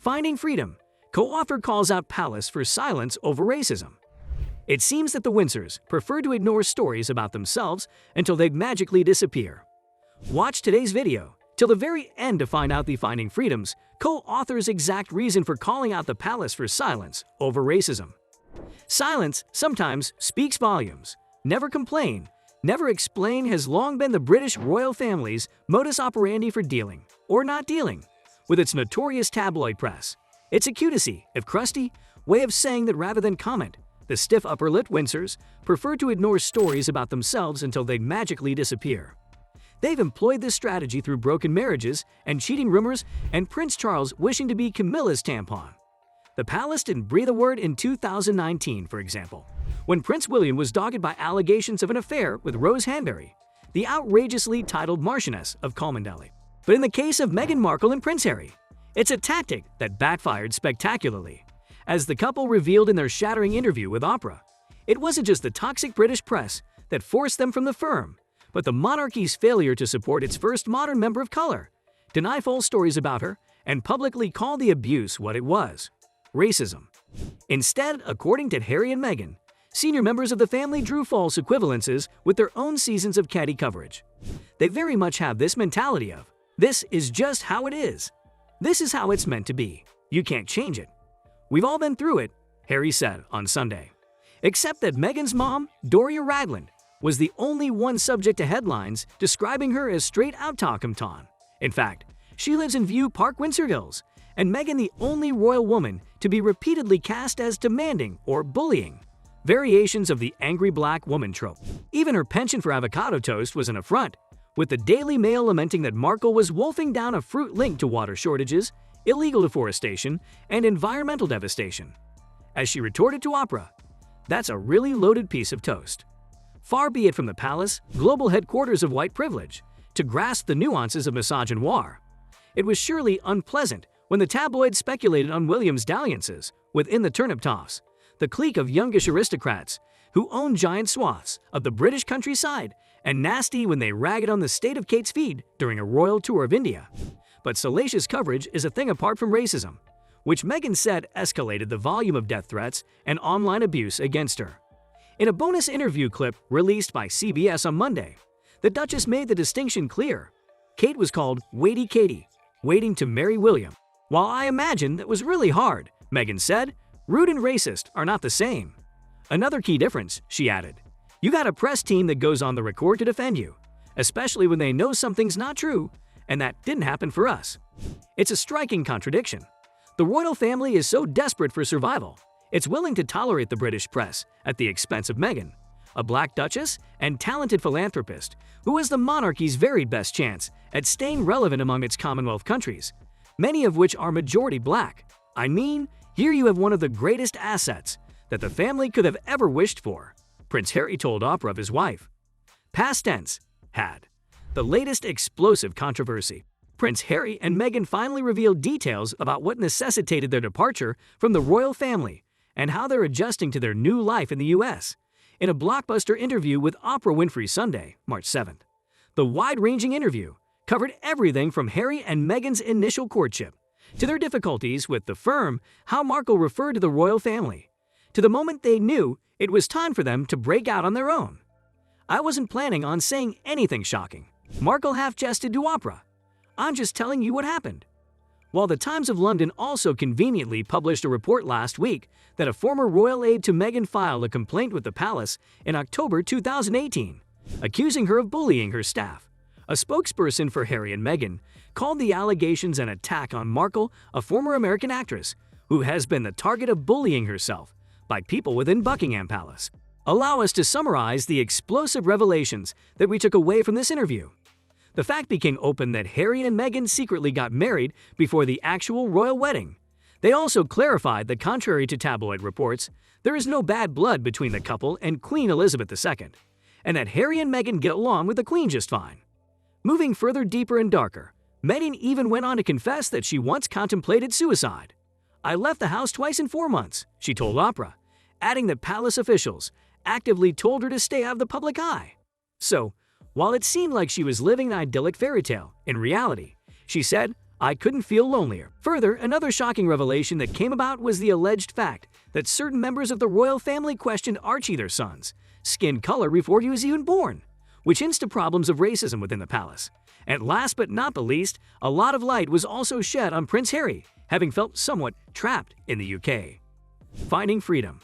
Finding Freedom. Co-author calls out palace for silence over racism. It seems that the Windsors prefer to ignore stories about themselves until they magically disappear. Watch today's video till the very end to find out the Finding Freedom's co-author's exact reason for calling out the palace for silence over racism. Silence sometimes speaks volumes. Never complain, never explain has long been the British royal family's modus operandi for dealing, or not dealing, with its notorious tabloid press. It's a cutesy, if crusty, way of saying that rather than comment, the stiff upper-lip Windsors prefer to ignore stories about themselves until they magically disappear. They've employed this strategy through broken marriages and cheating rumors and Prince Charles wishing to be Camilla's tampon. The palace didn't breathe a word in 2019, for example, when Prince William was dogged by allegations of an affair with Rose Hanbury, the outrageously titled Marchioness of Cholmondeley. But in the case of Meghan Markle and Prince Harry, it's a tactic that backfired spectacularly. As the couple revealed in their shattering interview with Oprah, it wasn't just the toxic British press that forced them from the firm, but the monarchy's failure to support its first modern member of color, deny false stories about her, and publicly call the abuse what it was: racism. Instead, according to Harry and Meghan, senior members of the family drew false equivalences with their own seasons of catty coverage. They very much have this mentality of, this is just how it is. This is how it's meant to be. You can't change it. We've all been through it, Harry said on Sunday. Except that Meghan's mom, Doria Ragland, was the only one subject to headlines describing her as straight-out Talcum-Ton. In fact, she lives in View Park, Windsor Hills, and Meghan the only royal woman to be repeatedly cast as demanding or bullying, variations of the angry black woman trope. Even her penchant for avocado toast was an affront, with the Daily Mail lamenting that Markle was wolfing down a fruit linked to water shortages, illegal deforestation, and environmental devastation. As she retorted to Oprah, "That's a really loaded piece of toast." Far be it from the palace, global headquarters of white privilege, to grasp the nuances of misogynoir. It was surely unpleasant when the tabloids speculated on William's dalliances within the turnip toss, the clique of youngish aristocrats who own giant swaths of the British countryside, and nasty when they ragged on the state of Kate's feed during a royal tour of India. But salacious coverage is a thing apart from racism, which Meghan said escalated the volume of death threats and online abuse against her. In a bonus interview clip released by CBS on Monday, the Duchess made the distinction clear. Kate was called Waity Katie, waiting to marry William. "While I imagine that was really hard," Meghan said, "rude and racist are not the same." Another key difference, she added, you got a press team that goes on the record to defend you, especially when they know something's not true, and that didn't happen for us. It's a striking contradiction. The royal family is so desperate for survival, it's willing to tolerate the British press at the expense of Meghan, a black duchess and talented philanthropist who has the monarchy's very best chance at staying relevant among its Commonwealth countries, many of which are majority black. I mean, here you have one of the greatest assets that the family could have ever wished for, Prince Harry told Oprah of his wife. Past tense, had. The latest explosive controversy. Prince Harry and Meghan finally revealed details about what necessitated their departure from the royal family and how they're adjusting to their new life in the U.S. in a blockbuster interview with Oprah Winfrey Sunday, March 7th. The wide-ranging interview covered everything from Harry and Meghan's initial courtship, to their difficulties with the firm, how Markle referred to the royal family, to the moment they knew it was time for them to break out on their own. "I wasn't planning on saying anything shocking," Markle half-jested to Oprah. "I'm just telling you what happened." While the Times of London also conveniently published a report last week that a former royal aide to Meghan filed a complaint with the palace in October 2018, accusing her of bullying her staff. A spokesperson for Harry and Meghan called the allegations an attack on Markle, a former American actress who has been the target of bullying herself by people within Buckingham Palace. Allow us to summarize the explosive revelations that we took away from this interview. The fact became open that Harry and Meghan secretly got married before the actual royal wedding. They also clarified that contrary to tabloid reports, there is no bad blood between the couple and Queen Elizabeth II, and that Harry and Meghan get along with the Queen just fine. Moving further deeper and darker, Meghan even went on to confess that she once contemplated suicide. "I left the house twice in 4 months," she told Oprah, adding that palace officials actively told her to stay out of the public eye. So, while it seemed like she was living an idyllic fairy tale, in reality, she said, I couldn't feel lonelier. Further, another shocking revelation that came about was the alleged fact that certain members of the royal family questioned Archie, their son's skin color before he was even born, which hints to problems of racism within the palace. And last but not the least, a lot of light was also shed on Prince Harry, having felt somewhat trapped in the UK. Finding freedom.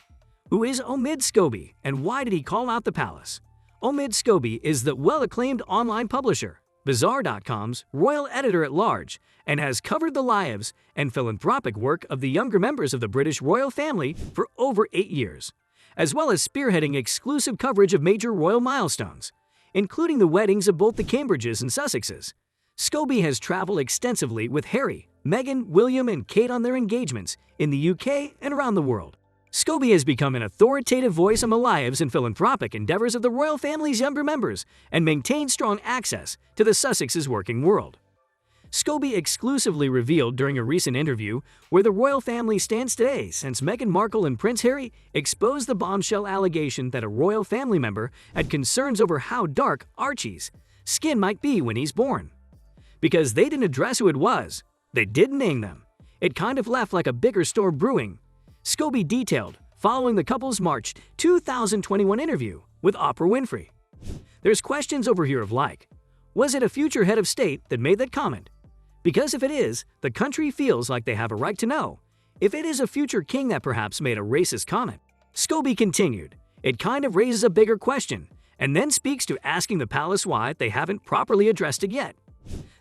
Who is Omid Scobie, and why did he call out the palace? Omid Scobie is the well-acclaimed online publisher, Bazaar.com's royal editor-at-large, and has covered the lives and philanthropic work of the younger members of the British royal family for over 8 years, as well as spearheading exclusive coverage of major royal milestones, including the weddings of both the Cambridges and Sussexes. Scobie has traveled extensively with Harry, Meghan, William, and Kate on their engagements in the UK and around the world. Scobie has become an authoritative voice on the lives and philanthropic endeavors of the royal family's younger members and maintains strong access to the Sussexes' working world. Scobie exclusively revealed during a recent interview where the royal family stands today since Meghan Markle and Prince Harry exposed the bombshell allegation that a royal family member had concerns over how dark Archie's skin might be when he's born. Because they didn't address who it was, they didn't name them. It kind of left like a bigger storm brewing. Scobie detailed following the couple's March 2021 interview with Oprah Winfrey. There's questions over here of like, was it a future head of state that made that comment? Because if it is, the country feels like they have a right to know. If it is a future king that perhaps made a racist comment. Scobie continued, it kind of raises a bigger question, and then speaks to asking the palace why they haven't properly addressed it yet.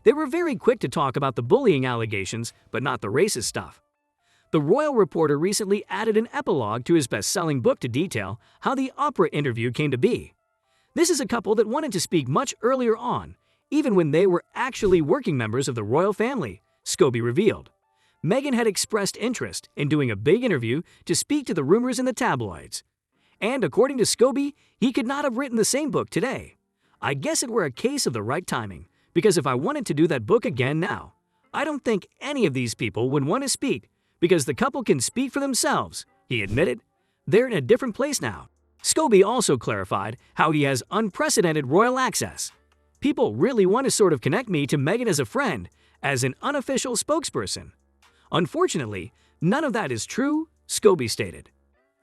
They were very quick to talk about the bullying allegations, but not the racist stuff. The royal reporter recently added an epilogue to his best-selling book to detail how the Oprah interview came to be. This is a couple that wanted to speak much earlier on, even when they were actually working members of the royal family, Scobie revealed. Meghan had expressed interest in doing a big interview to speak to the rumors in the tabloids. And according to Scobie, he could not have written the same book today. I guess it were a case of the right timing, because if I wanted to do that book again now, I don't think any of these people would want to speak, because the couple can speak for themselves, he admitted. They're in a different place now. Scobie also clarified how he has unprecedented royal access. People really want to sort of connect me to Meghan as a friend, as an unofficial spokesperson. Unfortunately, none of that is true, Scobie stated.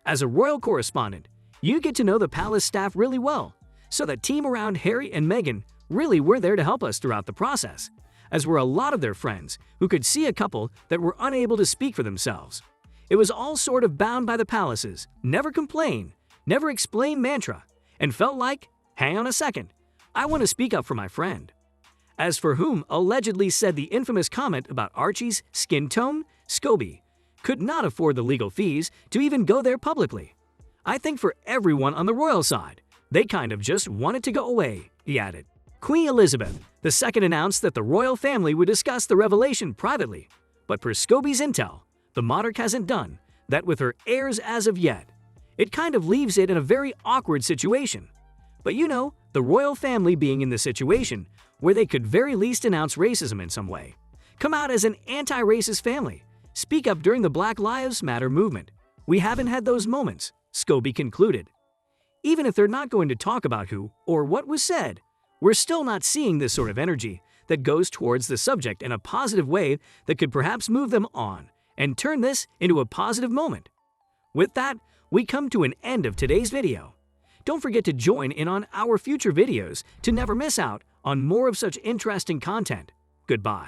As a royal correspondent, you get to know the palace staff really well, so the team around Harry and Meghan really were there to help us throughout the process, as were a lot of their friends who could see a couple that were unable to speak for themselves. It was all sort of bound by the palace's never complain, never explain mantra, and felt like, hang on a second, I want to speak up for my friend. As for whom allegedly said the infamous comment about Archie's skin tone, Scobie could not afford the legal fees to even go there publicly. I think for everyone on the royal side, they kind of just wanted to go away, he added. Queen Elizabeth II announced that the royal family would discuss the revelation privately, but per Scobie's intel, the monarch hasn't done that with her heirs as of yet. It kind of leaves it in a very awkward situation. But you know, the royal family being in the situation where they could very least announce racism in some way. Come out as an anti-racist family. Speak up during the Black Lives Matter movement. We haven't had those moments, Scobie concluded. Even if they're not going to talk about who or what was said, we're still not seeing this sort of energy that goes towards the subject in a positive way that could perhaps move them on and turn this into a positive moment. With that, we come to an end of today's video. Don't forget to join in on our future videos to never miss out on more of such interesting content. Goodbye.